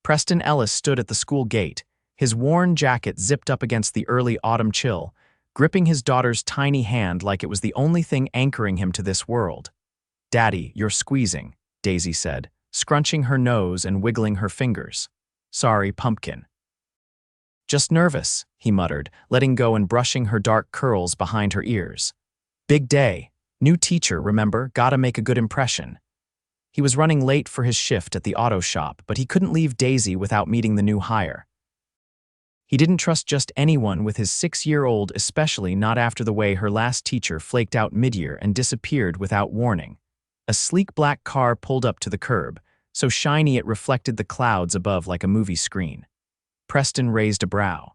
Preston Ellis stood at the school gate, his worn jacket zipped up against the early autumn chill, gripping his daughter's tiny hand like it was the only thing anchoring him to this world. "Daddy, you're squeezing," Daisy said, scrunching her nose and wiggling her fingers. "Sorry, pumpkin." "Just nervous," he muttered, letting go and brushing her dark curls behind her ears. "Big day. New teacher, remember? Gotta make a good impression." He was running late for his shift at the auto shop, but he couldn't leave Daisy without meeting the new hire. He didn't trust just anyone with his 6-year-old, especially not after the way her last teacher flaked out mid-year and disappeared without warning. A sleek black car pulled up to the curb, so shiny it reflected the clouds above like a movie screen. Preston raised a brow.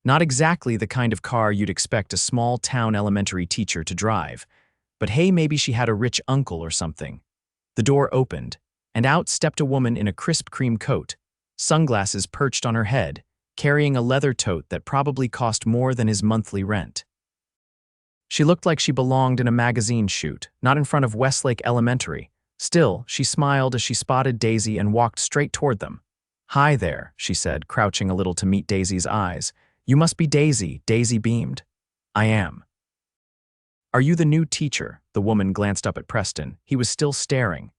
Not exactly the kind of car you'd expect a small-town elementary teacher to drive, but hey, maybe she had a rich uncle or something. The door opened, and out stepped a woman in a crisp cream coat, sunglasses perched on her head, carrying a leather tote that probably cost more than his monthly rent. She looked like she belonged in a magazine shoot, not in front of Westlake Elementary. Still, she smiled as she spotted Daisy and walked straight toward them. "Hi there," she said, crouching a little to meet Daisy's eyes. "You must be Daisy," Daisy beamed. "I am." "Are you the new teacher?" The woman glanced up at Preston. He was still staring.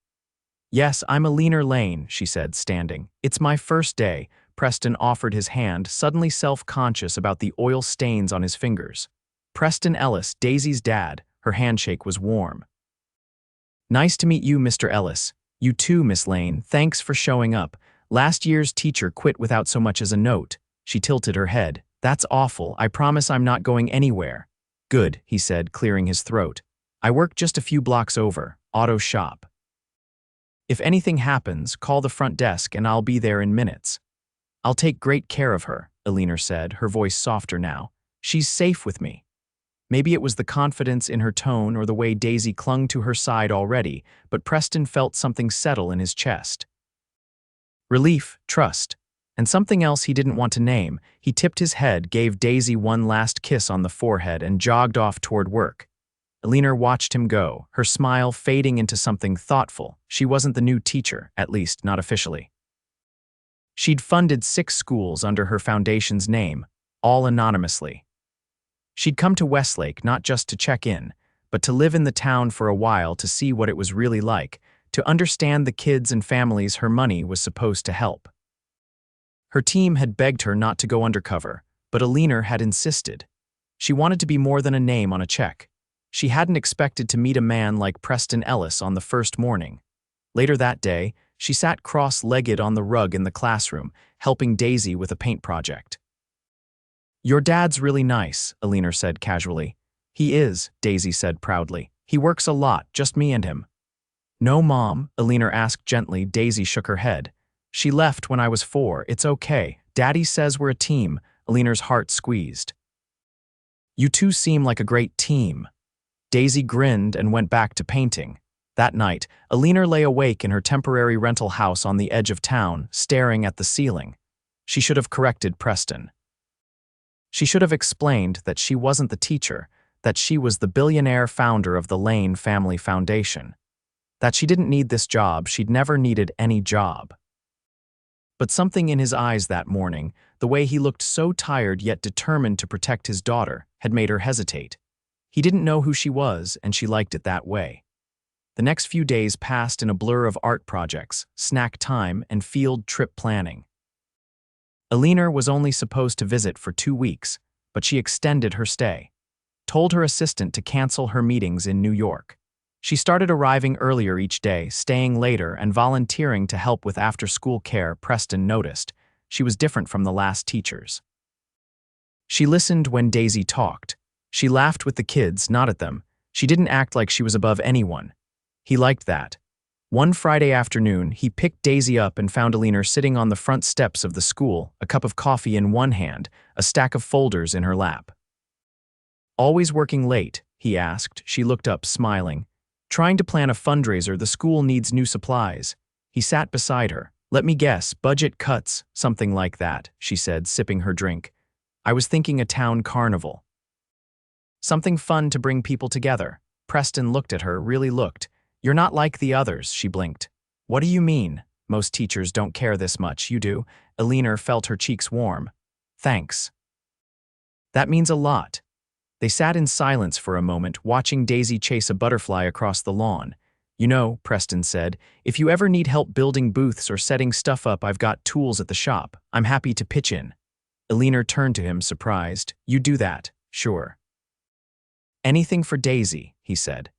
"Yes, I'm Eleanor Lane," she said, standing. "It's my first day." Preston offered his hand, suddenly self-conscious about the oil stains on his fingers. Preston Ellis, Daisy's dad, her handshake was warm. "Nice to meet you, Mr. Ellis. You too, Miss Lane. Thanks for showing up. Last year's teacher quit without so much as a note." She tilted her head. "That's awful. I promise I'm not going anywhere." "Good," he said, clearing his throat. "I work just a few blocks over, auto shop. If anything happens, call the front desk and I'll be there in minutes." "I'll take great care of her," Eleanor said, her voice softer now. "She's safe with me." Maybe it was the confidence in her tone or the way Daisy clung to her side already, but Preston felt something settle in his chest. Relief, trust, and something else he didn't want to name. He tipped his head, gave Daisy one last kiss on the forehead, and jogged off toward work. Eleanor watched him go, her smile fading into something thoughtful. She wasn't the new teacher, at least not officially. She'd funded 6 schools under her foundation's name, all anonymously. She'd come to Westlake not just to check in, but to live in the town for a while to see what it was really like, to understand the kids and families her money was supposed to help. Her team had begged her not to go undercover, but Eleanor had insisted. She wanted to be more than a name on a check. She hadn't expected to meet a man like Preston Ellis on the first morning. Later that day, she sat cross-legged on the rug in the classroom, helping Daisy with a paint project. "Your dad's really nice," Eleanor said casually. "He is," Daisy said proudly. "He works a lot, just me and him." "No, Mom," Eleanor asked gently. Daisy shook her head. "She left when I was 4. It's okay. Daddy says we're a team." Eleanor's heart squeezed. "You two seem like a great team." Daisy grinned and went back to painting. That night, Eleanor lay awake in her temporary rental house on the edge of town, staring at the ceiling. She should have corrected Preston. She should have explained that she wasn't the teacher, that she was the billionaire founder of the Lane Family Foundation. That she didn't need this job, she'd never needed any job. But something in his eyes that morning, the way he looked so tired yet determined to protect his daughter, had made her hesitate. He didn't know who she was, and she liked it that way. The next few days passed in a blur of art projects, snack time, and field trip planning. Eleanor was only supposed to visit for 2 weeks, but she extended her stay. Told her assistant to cancel her meetings in New York. She started arriving earlier each day, staying later, and volunteering to help with after-school care. Preston noticed she was different from the last teachers. She listened when Daisy talked. She laughed with the kids, not at them. She didn't act like she was above anyone. He liked that. One Friday afternoon, he picked Daisy up and found Eleanor sitting on the front steps of the school, a cup of coffee in one hand, a stack of folders in her lap. "Always working late?" he asked. She looked up, smiling. "Trying to plan a fundraiser. The school needs new supplies." He sat beside her. "Let me guess, budget cuts, something like that," she said, sipping her drink. "I was thinking a town carnival. Something fun to bring people together." Preston looked at her, really looked. "You're not like the others," she blinked. "What do you mean?" Most teachers don't care this much. You do. Eleanor felt her cheeks warm. Thanks. That means a lot. They sat in silence for a moment, watching Daisy chase a butterfly across the lawn. You know, Preston said, if you ever need help building booths or setting stuff up, I've got tools at the shop. I'm happy to pitch in. Eleanor turned to him, surprised. You do that, sure. Anything for Daisy, he said.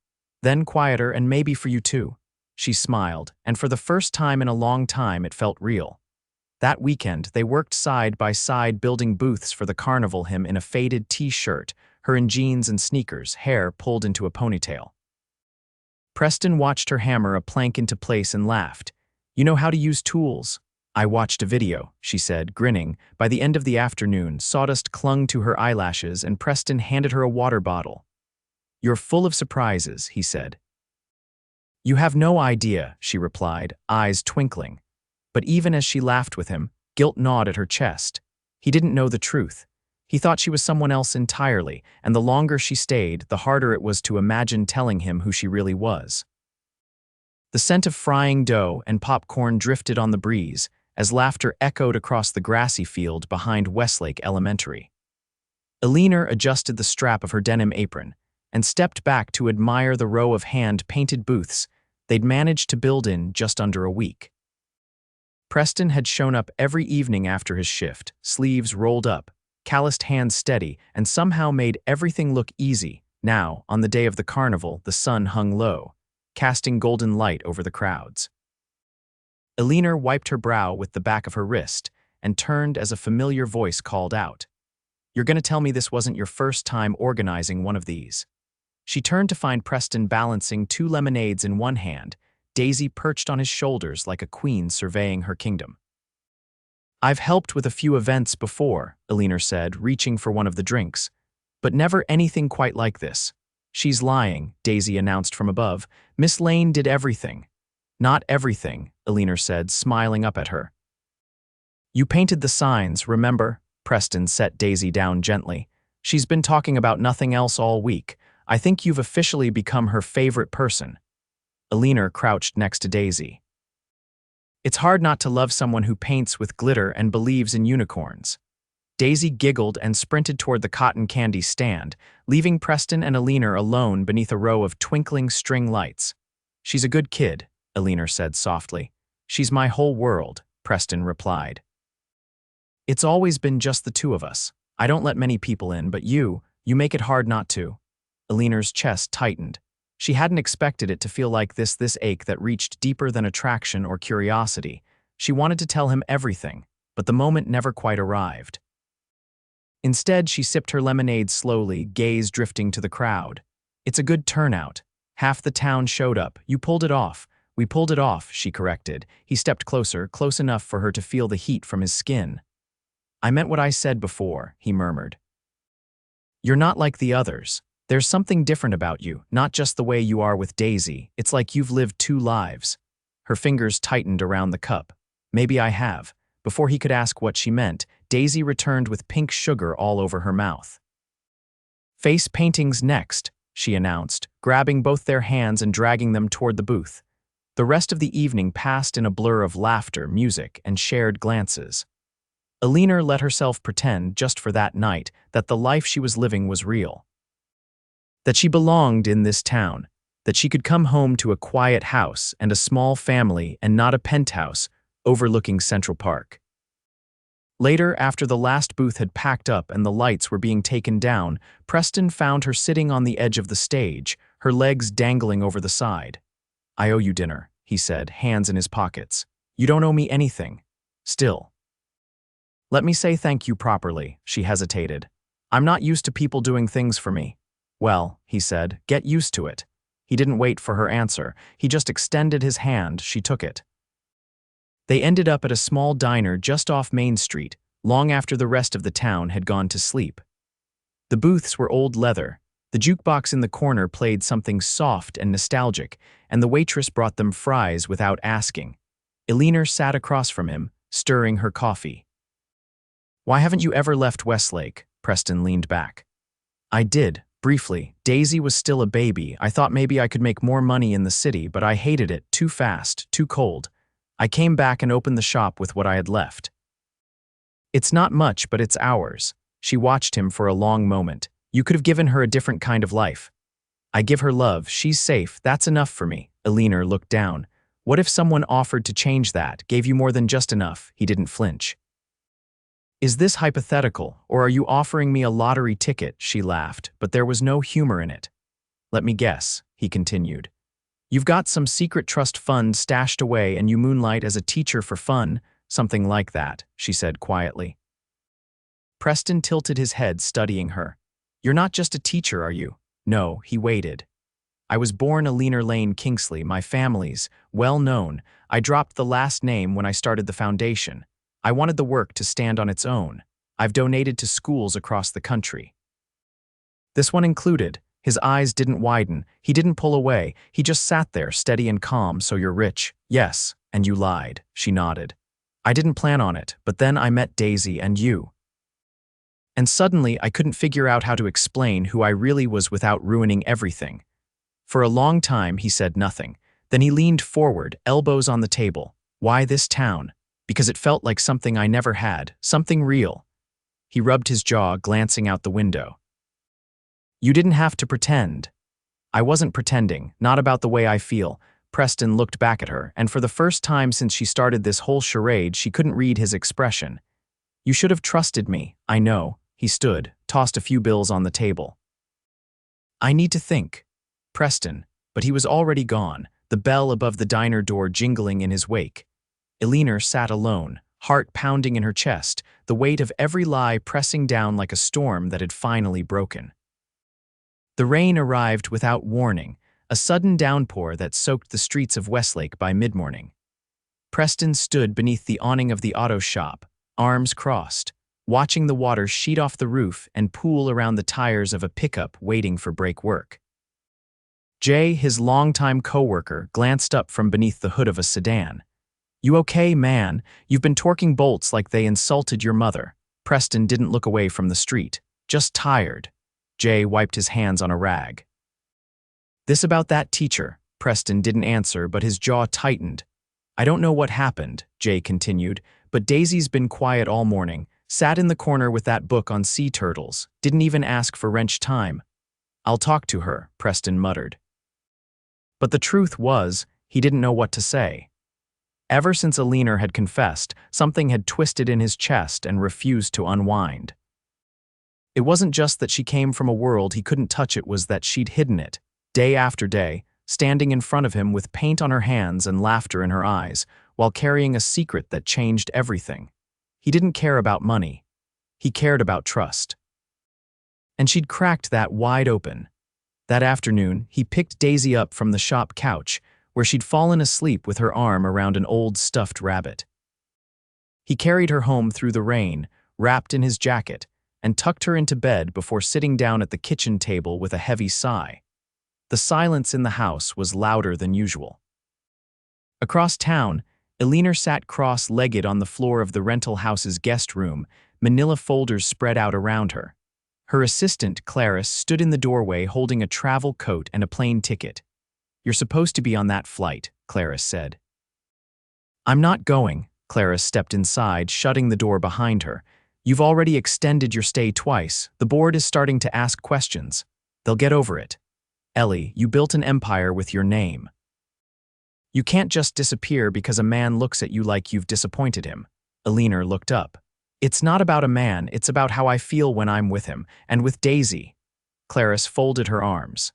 Then quieter, and maybe for you too. She smiled, and for the first time in a long time it felt real. That weekend, they worked side by side building booths for the carnival, him in a faded t-shirt, her in jeans and sneakers, hair pulled into a ponytail. Preston watched her hammer a plank into place and laughed. You know how to use tools? I watched a video, she said, grinning. By the end of the afternoon, sawdust clung to her eyelashes and Preston handed her a water bottle. You're full of surprises, he said. You have no idea, she replied, eyes twinkling. But even as she laughed with him, guilt gnawed at her chest. He didn't know the truth. He thought she was someone else entirely, and the longer she stayed, the harder it was to imagine telling him who she really was. The scent of frying dough and popcorn drifted on the breeze as laughter echoed across the grassy field behind Westlake Elementary. Eleanor adjusted the strap of her denim apron and stepped back to admire the row of hand-painted booths they'd managed to build in just under a week. Preston had shown up every evening after his shift, sleeves rolled up, calloused hands steady, and somehow made everything look easy. Now, on the day of the carnival, the sun hung low, casting golden light over the crowds. Eleanor wiped her brow with the back of her wrist and turned as a familiar voice called out. You're going to tell me this wasn't your first time organizing one of these? She turned to find Preston balancing 2 lemonades in one hand, Daisy perched on his shoulders like a queen surveying her kingdom. I've helped with a few events before, Eleanor said, reaching for one of the drinks, but never anything quite like this. She's lying, Daisy announced from above. Miss Lane did everything. Not everything, Eleanor said, smiling up at her. You painted the signs, remember? Preston set Daisy down gently. She's been talking about nothing else all week. I think you've officially become her favorite person. Eleanor crouched next to Daisy. It's hard not to love someone who paints with glitter and believes in unicorns. Daisy giggled and sprinted toward the cotton candy stand, leaving Preston and Eleanor alone beneath a row of twinkling string lights. She's a good kid, Eleanor said softly. She's my whole world, Preston replied. It's always been just the two of us. I don't let many people in, but you make it hard not to. Eleanor's chest tightened. She hadn't expected it to feel like this ache that reached deeper than attraction or curiosity. She wanted to tell him everything, but the moment never quite arrived. Instead, she sipped her lemonade slowly, gaze drifting to the crowd. It's a good turnout. Half the town showed up. You pulled it off. We pulled it off, she corrected. He stepped closer, close enough for her to feel the heat from his skin. I meant what I said before, he murmured. You're not like the others. There's something different about you, not just the way you are with Daisy. It's like you've lived 2 lives. Her fingers tightened around the cup. Maybe I have. Before he could ask what she meant, Daisy returned with pink sugar all over her mouth. Face paintings next, she announced, grabbing both their hands and dragging them toward the booth. The rest of the evening passed in a blur of laughter, music, and shared glances. Eleanor let herself pretend, just for that night, that the life she was living was real. That she belonged in this town, that she could come home to a quiet house and a small family and not a penthouse overlooking Central Park. Later, after the last booth had packed up and the lights were being taken down, Preston found her sitting on the edge of the stage, her legs dangling over the side. I owe you dinner, he said, hands in his pockets. You don't owe me anything. Still. Let me say thank you properly, she hesitated. I'm not used to people doing things for me. Well, he said, get used to it. He didn't wait for her answer. He just extended his hand. She took it. They ended up at a small diner just off Main Street, long after the rest of the town had gone to sleep. The booths were old leather. The jukebox in the corner played something soft and nostalgic, and the waitress brought them fries without asking. Eleanor sat across from him, stirring her coffee. Why haven't you ever left Westlake? Preston leaned back. I did. Briefly, Daisy was still a baby. I thought maybe I could make more money in the city, but I hated it. Too fast, too cold. I came back and opened the shop with what I had left. It's not much, but it's ours. She watched him for a long moment. You could have given her a different kind of life. I give her love, she's safe, that's enough for me. Eleanor looked down. What if someone offered to change that, gave you more than just enough? He didn't flinch. Is this hypothetical, or are you offering me a lottery ticket? She laughed, but there was no humor in it. Let me guess, he continued. You've got some secret trust fund stashed away and you moonlight as a teacher for fun, something like that, she said quietly. Preston tilted his head, studying her. You're not just a teacher, are you? No, he waited. I was born Eleanor Lane Kingsley, my family's, well known. I dropped the last name when I started the foundation. I wanted the work to stand on its own. I've donated to schools across the country. This one included. His eyes didn't widen, he didn't pull away, he just sat there, steady and calm. So you're rich? Yes, and you lied, she nodded. I didn't plan on it, but then I met Daisy and you. And suddenly I couldn't figure out how to explain who I really was without ruining everything. For a long time he said nothing. Then he leaned forward, elbows on the table. Why this town? Because it felt like something I never had, something real. He rubbed his jaw, glancing out the window. You didn't have to pretend. I wasn't pretending, not about the way I feel. Preston looked back at her, and for the first time since she started this whole charade, she couldn't read his expression. You should have trusted me, I know. He stood, tossed a few bills on the table. I need to think. Preston, but he was already gone, the bell above the diner door jingling in his wake. Eleanor sat alone, heart pounding in her chest, the weight of every lie pressing down like a storm that had finally broken. The rain arrived without warning, a sudden downpour that soaked the streets of Westlake by mid-morning. Preston stood beneath the awning of the auto shop, arms crossed, watching the water sheet off the roof and pool around the tires of a pickup waiting for brake work. Jay, his longtime co-worker, glanced up from beneath the hood of a sedan. You okay, man? You've been torquing bolts like they insulted your mother. Preston didn't look away from the street. Just tired. Jay wiped his hands on a rag. This about that teacher. Preston didn't answer, but his jaw tightened. I don't know what happened, Jay continued, but Daisy's been quiet all morning, sat in the corner with that book on sea turtles, didn't even ask for wrench time. I'll talk to her, Preston muttered. But the truth was, he didn't know what to say. Ever since Eleanor had confessed, something had twisted in his chest and refused to unwind. It wasn't just that she came from a world he couldn't touch, it was that she'd hidden it, day after day, standing in front of him with paint on her hands and laughter in her eyes, while carrying a secret that changed everything. He didn't care about money. He cared about trust. And she'd cracked that wide open. That afternoon, he picked Daisy up from the shop couch, where she'd fallen asleep with her arm around an old stuffed rabbit. He carried her home through the rain, wrapped in his jacket, and tucked her into bed before sitting down at the kitchen table with a heavy sigh. The silence in the house was louder than usual. Across town, Eleanor sat cross-legged on the floor of the rental house's guest room, manila folders spread out around her. Her assistant, Clarice, stood in the doorway holding a travel coat and a plane ticket. You're supposed to be on that flight, Clarice said. I'm not going, Clarice stepped inside, shutting the door behind her. You've already extended your stay twice. The board is starting to ask questions. They'll get over it. Ellie, you built an empire with your name. You can't just disappear because a man looks at you like you've disappointed him. Eleanor looked up. It's not about a man, it's about how I feel when I'm with him, and with Daisy. Clarice folded her arms.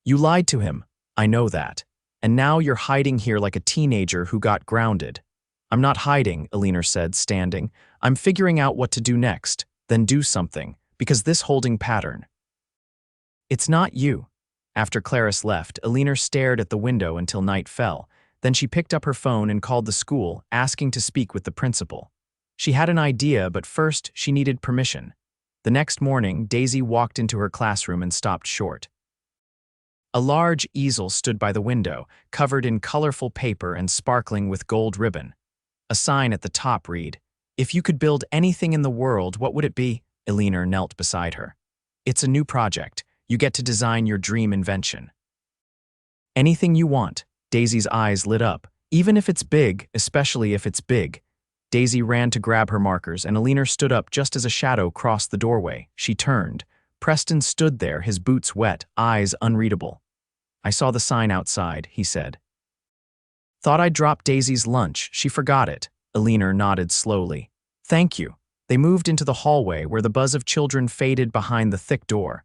You lied to him, I know that. And now you're hiding here like a teenager who got grounded. I'm not hiding, Eleanor said, standing. I'm figuring out what to do next, then do something, because this holding pattern. It's not you. After Clarice left, Eleanor stared at the window until night fell. Then she picked up her phone and called the school, asking to speak with the principal. She had an idea, but first she needed permission. The next morning, Daisy walked into her classroom and stopped short. A large easel stood by the window, covered in colorful paper and sparkling with gold ribbon. A sign at the top read, "If you could build anything in the world, what would it be?" Eleanor knelt beside her. It's a new project. You get to design your dream invention. Anything you want. Daisy's eyes lit up. Even if it's big, especially if it's big. Daisy ran to grab her markers, and Eleanor stood up just as a shadow crossed the doorway. She turned. Preston stood there, his boots wet, eyes unreadable. "I saw the sign outside," he said. "Thought I'd drop Daisy's lunch. She forgot it." Eleanor nodded slowly. "Thank you." They moved into the hallway where the buzz of children faded behind the thick door.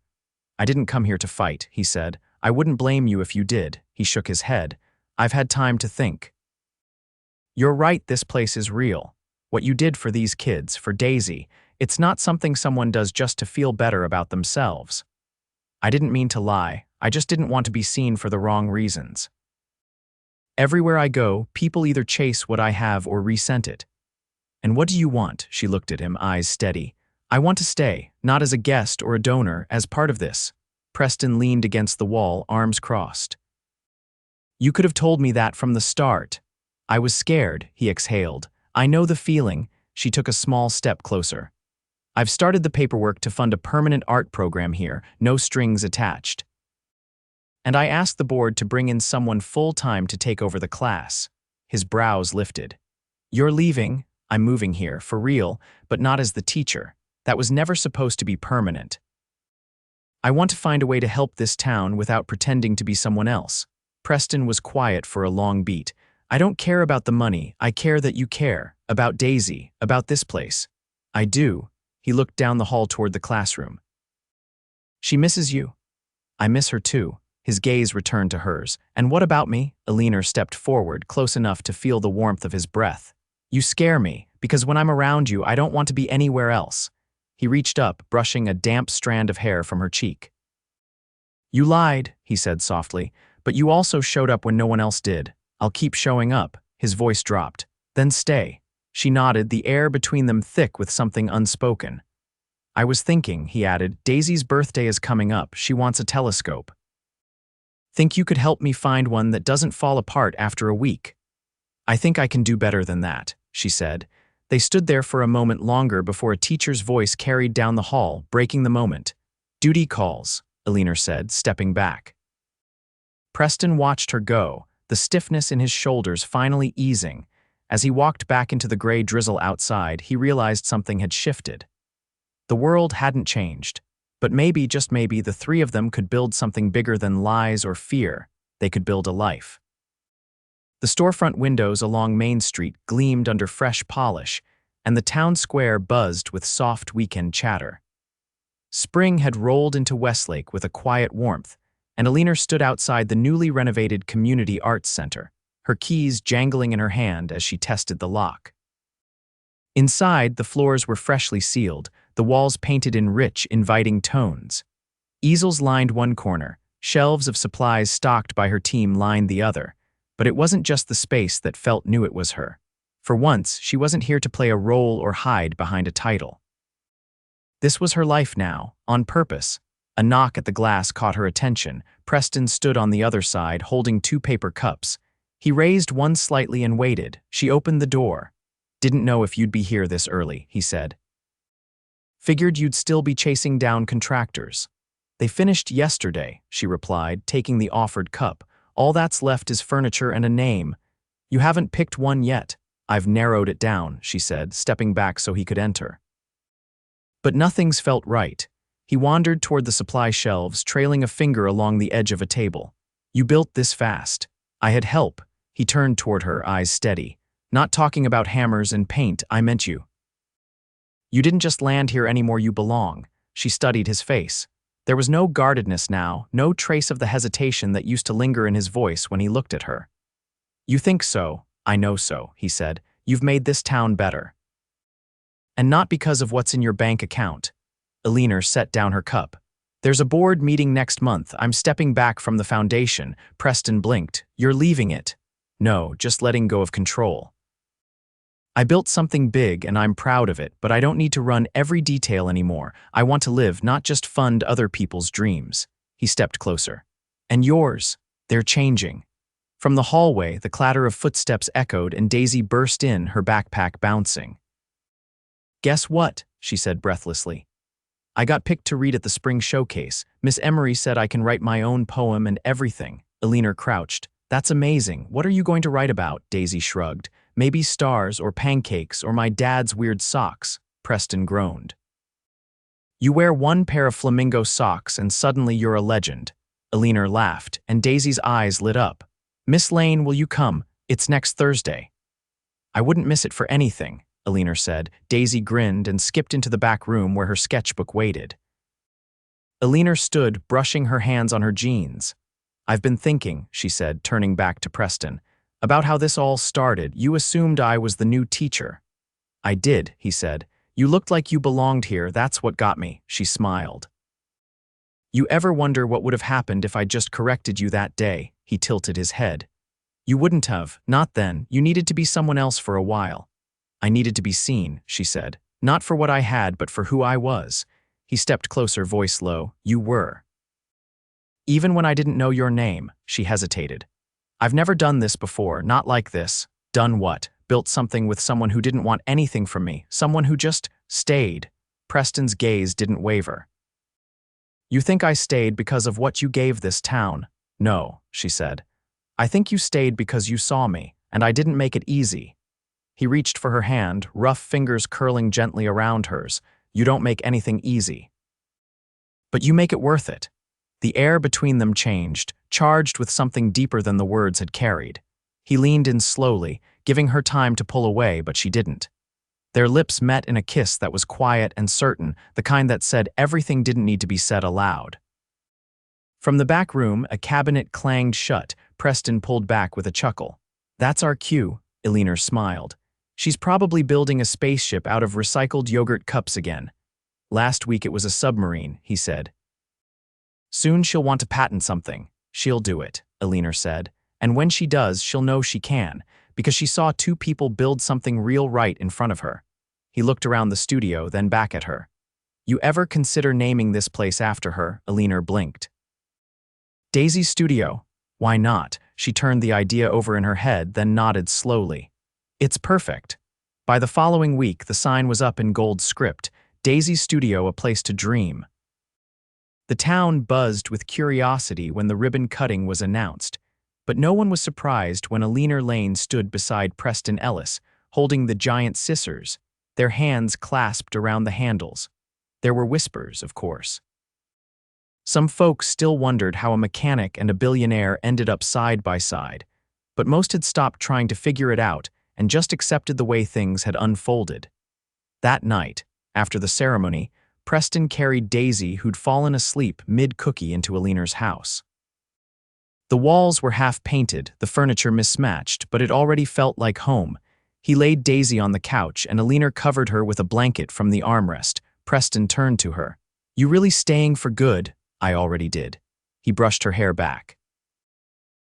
"I didn't come here to fight," he said. "I wouldn't blame you if you did." He shook his head. "I've had time to think." "You're right, this place is real. What you did for these kids, for Daisy, it's not something someone does just to feel better about themselves. I didn't mean to lie, I just didn't want to be seen for the wrong reasons. Everywhere I go, people either chase what I have or resent it. And what do you want?" She looked at him, eyes steady. "I want to stay, not as a guest or a donor, as part of this." Preston leaned against the wall, arms crossed. "You could have told me that from the start." "I was scared," he exhaled. "I know the feeling." She took a small step closer. "I've started the paperwork to fund a permanent art program here, no strings attached. And I asked the board to bring in someone full-time to take over the class." His brows lifted. "You're leaving?" "I'm moving here, for real, but not as the teacher. That was never supposed to be permanent. I want to find a way to help this town without pretending to be someone else." Preston was quiet for a long beat. "I don't care about the money, I care that you care. About Daisy, about this place." "I do." He looked down the hall toward the classroom. "She misses you." "I miss her too." His gaze returned to hers. "And what about me?" Eleanor stepped forward, close enough to feel the warmth of his breath. "You scare me, because when I'm around you, I don't want to be anywhere else." He reached up, brushing a damp strand of hair from her cheek. "You lied," he said softly, "but you also showed up when no one else did." "I'll keep showing up." His voice dropped. "Then stay." She nodded, the air between them thick with something unspoken. "I was thinking," he added, "Daisy's birthday is coming up. She wants a telescope. Think you could help me find one that doesn't fall apart after a week?" "I think I can do better than that," she said. They stood there for a moment longer before a teacher's voice carried down the hall, breaking the moment. "Duty calls," Eleanor said, stepping back. Preston watched her go, the stiffness in his shoulders finally easing. As he walked back into the gray drizzle outside, he realized something had shifted. The world hadn't changed, but maybe, just maybe, the three of them could build something bigger than lies or fear. They could build a life. The storefront windows along Main Street gleamed under fresh polish, and the town square buzzed with soft weekend chatter. Spring had rolled into Westlake with a quiet warmth, and Eleanor stood outside the newly renovated Community Arts Center, her keys jangling in her hand as she tested the lock. Inside, the floors were freshly sealed, the walls painted in rich, inviting tones. Easels lined one corner, shelves of supplies stocked by her team lined the other. But it wasn't just the space that felt new, it was her. For once, she wasn't here to play a role or hide behind a title. This was her life now, on purpose. A knock at the glass caught her attention. Preston stood on the other side, holding two paper cups. He raised one slightly and waited. She opened the door. "Didn't know if you'd be here this early," he said. "Figured you'd still be chasing down contractors." "They finished yesterday," she replied, taking the offered cup. "All that's left is furniture and a name. You haven't picked one yet." "I've narrowed it down," she said, stepping back so he could enter. But nothing's felt right. He wandered toward the supply shelves, trailing a finger along the edge of a table. "You built this fast." "I had help." He turned toward her, eyes steady. "Not talking about hammers and paint, I meant you. You didn't just land here anymore, you belong." She studied his face. There was no guardedness now, no trace of the hesitation that used to linger in his voice when he looked at her. "You think so, I know so," he said. "You've made this town better. And not because of what's in your bank account." Eleanor set down her cup. "There's a board meeting next month. I'm stepping back from the foundation." Preston blinked. "You're leaving it?" "No, just letting go of control. I built something big and I'm proud of it, but I don't need to run every detail anymore. I want to live, not just fund other people's dreams." He stepped closer. "And yours? They're changing." From the hallway, the clatter of footsteps echoed and Daisy burst in, her backpack bouncing. "Guess what?" she said breathlessly. "I got picked to read at the spring showcase. Miss Emery said I can write my own poem and everything." Eleanor crouched. That's amazing. What are you going to write about? Daisy shrugged. Maybe stars or pancakes or my dad's weird socks, Preston groaned. You wear one pair of flamingo socks and suddenly you're a legend. Eleanor laughed, and Daisy's eyes lit up. Miss Lane, will you come? It's next Thursday. I wouldn't miss it for anything, Eleanor said. Daisy grinned and skipped into the back room where her sketchbook waited. Eleanor stood, brushing her hands on her jeans. I've been thinking, she said, turning back to Preston, about how this all started. You assumed I was the new teacher. I did, he said. You looked like you belonged here, that's what got me, she smiled. You ever wonder what would have happened if I'd just corrected you that day? He tilted his head. You wouldn't have, not then. You needed to be someone else for a while. I needed to be seen, she said. Not for what I had, but for who I was. He stepped closer, voice low. You were. Even when I didn't know your name, she hesitated. I've never done this before, not like this. Done what? Built something with someone who didn't want anything from me, someone who just stayed. Preston's gaze didn't waver. You think I stayed because of what you gave this town? No, she said. I think you stayed because you saw me, and I didn't make it easy. He reached for her hand, rough fingers curling gently around hers. You don't make anything easy. But you make it worth it. The air between them changed, charged with something deeper than the words had carried. He leaned in slowly, giving her time to pull away, but she didn't. Their lips met in a kiss that was quiet and certain, the kind that said everything didn't need to be said aloud. From the back room, a cabinet clanged shut. Preston pulled back with a chuckle. That's our cue, Eleanor smiled. She's probably building a spaceship out of recycled yogurt cups again. Last week it was a submarine, he said. Soon she'll want to patent something. She'll do it, Eleanor said. And when she does, she'll know she can, because she saw two people build something real right in front of her. He looked around the studio, then back at her. You ever consider naming this place after her? Eleanor blinked. Daisy's studio. Why not? She turned the idea over in her head, then nodded slowly. It's perfect. By the following week, the sign was up in gold script. Daisy's studio, a place to dream. The town buzzed with curiosity when the ribbon cutting was announced, but no one was surprised when Eleanor Lane stood beside Preston Ellis, holding the giant scissors, their hands clasped around the handles. There were whispers, of course. Some folks still wondered how a mechanic and a billionaire ended up side by side, but most had stopped trying to figure it out and just accepted the way things had unfolded. That night, after the ceremony, Preston carried Daisy, who'd fallen asleep mid-cookie, into Eleanor's house. The walls were half-painted, the furniture mismatched, but it already felt like home. He laid Daisy on the couch, and Eleanor covered her with a blanket from the armrest. Preston turned to her. You really staying for good? I already did. He brushed her hair back.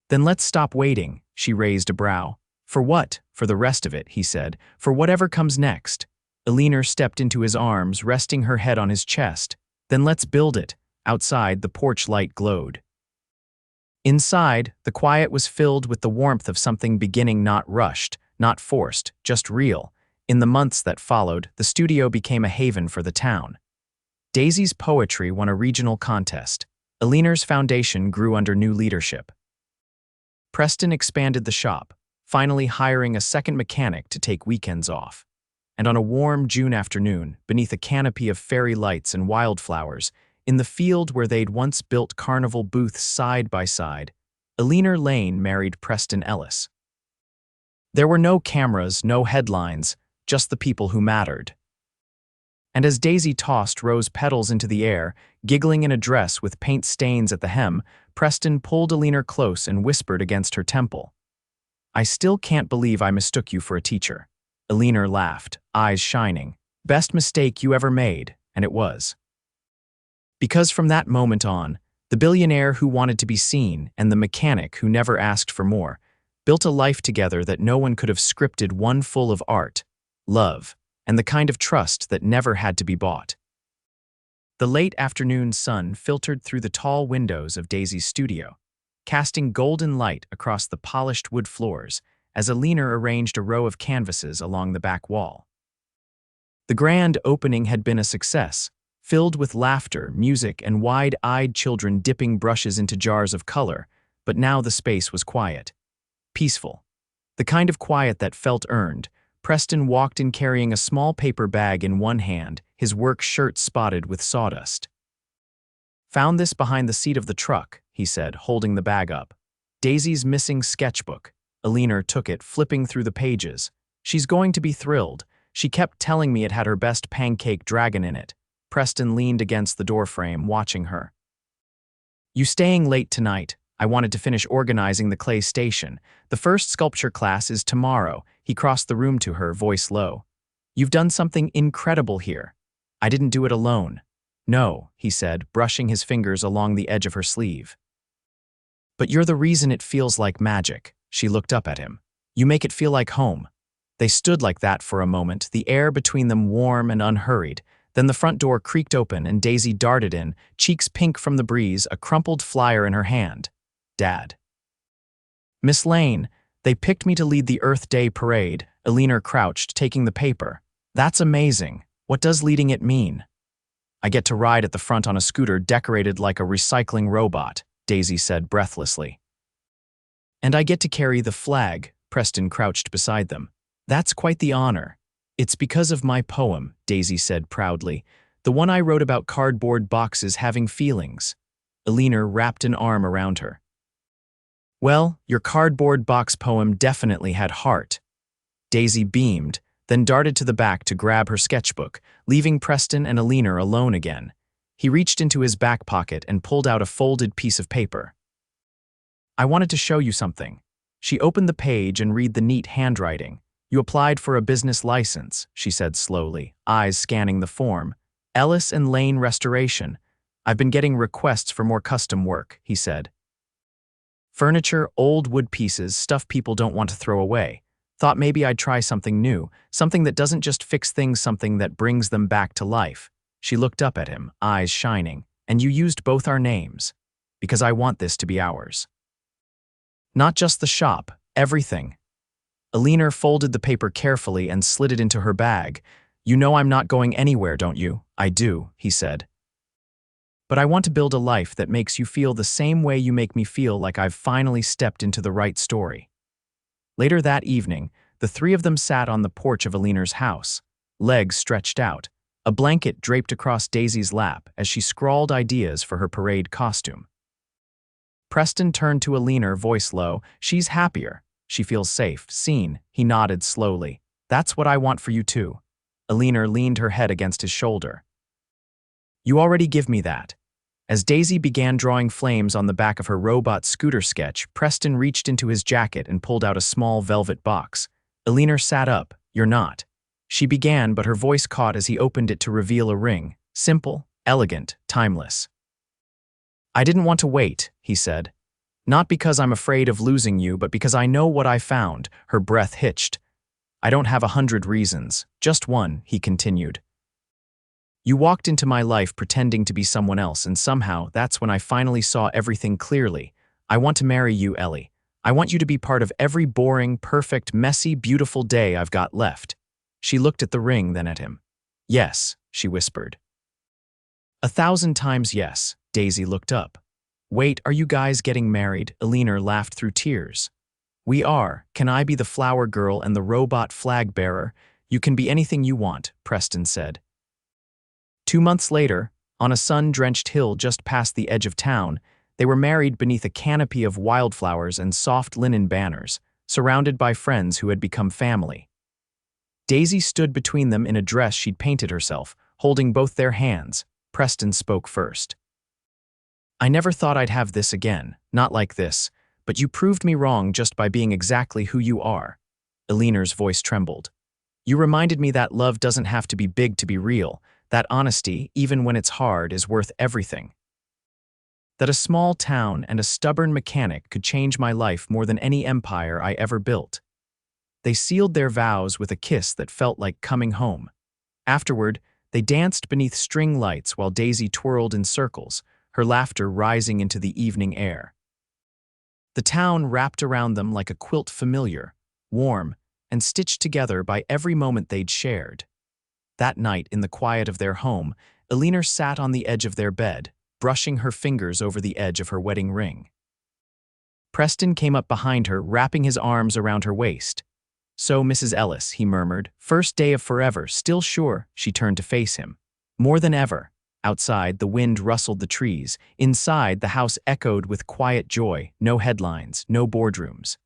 Then let's stop waiting, she raised a brow. For what? For the rest of it, he said. For whatever comes next. Eleanor stepped into his arms, resting her head on his chest. Then let's build it. Outside, the porch light glowed. Inside, the quiet was filled with the warmth of something beginning, not rushed, not forced, just real. In the months that followed, the studio became a haven for the town. Daisy's poetry won a regional contest. Eleanor's foundation grew under new leadership. Preston expanded the shop, finally hiring a second mechanic to take weekends off. And on a warm June afternoon, beneath a canopy of fairy lights and wildflowers, in the field where they'd once built carnival booths side by side, Eleanor Lane married Preston Ellis. There were no cameras, no headlines, just the people who mattered. And as Daisy tossed rose petals into the air, giggling in a dress with paint stains at the hem, Preston pulled Eleanor close and whispered against her temple. I still can't believe I mistook you for a teacher. Eleanor laughed, eyes shining. Best mistake you ever made, and it was. Because from that moment on, the billionaire who wanted to be seen and the mechanic who never asked for more built a life together that no one could have scripted, one full of art, love, and the kind of trust that never had to be bought. The late afternoon sun filtered through the tall windows of Daisy's studio, casting golden light across the polished wood floors as Eleanor arranged a row of canvases along the back wall. The grand opening had been a success, filled with laughter, music, and wide-eyed children dipping brushes into jars of color, but now the space was quiet. Peaceful. The kind of quiet that felt earned. Preston walked in carrying a small paper bag in one hand, his work shirt spotted with sawdust. "Found this behind the seat of the truck," he said, holding the bag up. "Daisy's missing sketchbook." Eleanor took it, flipping through the pages. "She's going to be thrilled. She kept telling me it had her best pancake dragon in it." Preston leaned against the doorframe, watching her. "You staying late tonight? I wanted to finish organizing the clay station. The first sculpture class is tomorrow." He crossed the room to her, voice low. "You've done something incredible here. I didn't do it alone." "No," he said, brushing his fingers along the edge of her sleeve. "But you're the reason it feels like magic." She looked up at him. "You make it feel like home." They stood like that for a moment, the air between them warm and unhurried. Then the front door creaked open and Daisy darted in, cheeks pink from the breeze, a crumpled flyer in her hand. "Dad." "Miss Lane, they picked me to lead the Earth Day parade." Eleanor crouched, taking the paper. "That's amazing. What does leading it mean?" "I get to ride at the front on a scooter decorated like a recycling robot," Daisy said breathlessly. "And I get to carry the flag." Preston crouched beside them. "That's quite the honor." "It's because of my poem," Daisy said proudly. "The one I wrote about cardboard boxes having feelings." Eleanor wrapped an arm around her. "Well, your cardboard box poem definitely had heart." Daisy beamed, then darted to the back to grab her sketchbook, leaving Preston and Eleanor alone again. He reached into his back pocket and pulled out a folded piece of paper. "I wanted to show you something." She opened the page and read the neat handwriting. "You applied for a business license," she said slowly, eyes scanning the form. "Ellis and Lane Restoration. I've been getting requests for more custom work," he said. "Furniture, old wood pieces, stuff people don't want to throw away. Thought maybe I'd try something new, something that doesn't just fix things, something that brings them back to life." She looked up at him, eyes shining. "And you used both our names. Because I want this to be ours. Not just the shop, everything." Eleanor folded the paper carefully and slid it into her bag. "You know I'm not going anywhere, don't you?" "I do," he said. "But I want to build a life that makes you feel the same way you make me feel, like I've finally stepped into the right story." Later that evening, the three of them sat on the porch of Eleanor's house, legs stretched out, a blanket draped across Daisy's lap as she scrawled ideas for her parade costume. Preston turned to Eleanor, voice low. "She's happier. She feels safe, seen." He nodded slowly. "That's what I want for you too." Eleanor leaned her head against his shoulder. "You already give me that." As Daisy began drawing flames on the back of her robot scooter sketch, Preston reached into his jacket and pulled out a small velvet box. Eleanor sat up. "You're not." She began, but her voice caught as he opened it to reveal a ring. Simple, elegant, timeless. "I didn't want to wait," he said. "Not because I'm afraid of losing you, but because I know what I found." Her breath hitched. "I don't have 100 reasons, just one," he continued. "You walked into my life pretending to be someone else, and somehow that's when I finally saw everything clearly. I want to marry you, Ellie. I want you to be part of every boring, perfect, messy, beautiful day I've got left." She looked at the ring, then at him. "Yes," she whispered. 1,000 times yes." Daisy looked up. "Wait, are you guys getting married?" Eleanor laughed through tears. "We are. Can I be the flower girl and the robot flag bearer?" "You can be anything you want," Preston said. 2 months later, on a sun-drenched hill just past the edge of town, they were married beneath a canopy of wildflowers and soft linen banners, surrounded by friends who had become family. Daisy stood between them in a dress she'd painted herself, holding both their hands. Preston spoke first. "I never thought I'd have this again, not like this, but you proved me wrong just by being exactly who you are." Eleanor's voice trembled. "You reminded me that love doesn't have to be big to be real, that honesty, even when it's hard, is worth everything. That a small town and a stubborn mechanic could change my life more than any empire I ever built." They sealed their vows with a kiss that felt like coming home. Afterward, they danced beneath string lights while Daisy twirled in circles, her laughter rising into the evening air. The town wrapped around them like a quilt, familiar, warm, and stitched together by every moment they'd shared. That night, in the quiet of their home, Eleanor sat on the edge of their bed, brushing her fingers over the edge of her wedding ring. Preston came up behind her, wrapping his arms around her waist. "So, Mrs. Ellis," he murmured, "first day of forever, still sure?" She turned to face him. More than ever. Outside, the wind rustled the trees. Inside, the house echoed with quiet joy, no headlines, no boardrooms.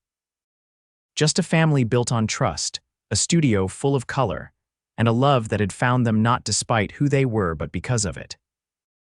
Just a family built on trust, a studio full of color, and a love that had found them not despite who they were but because of it.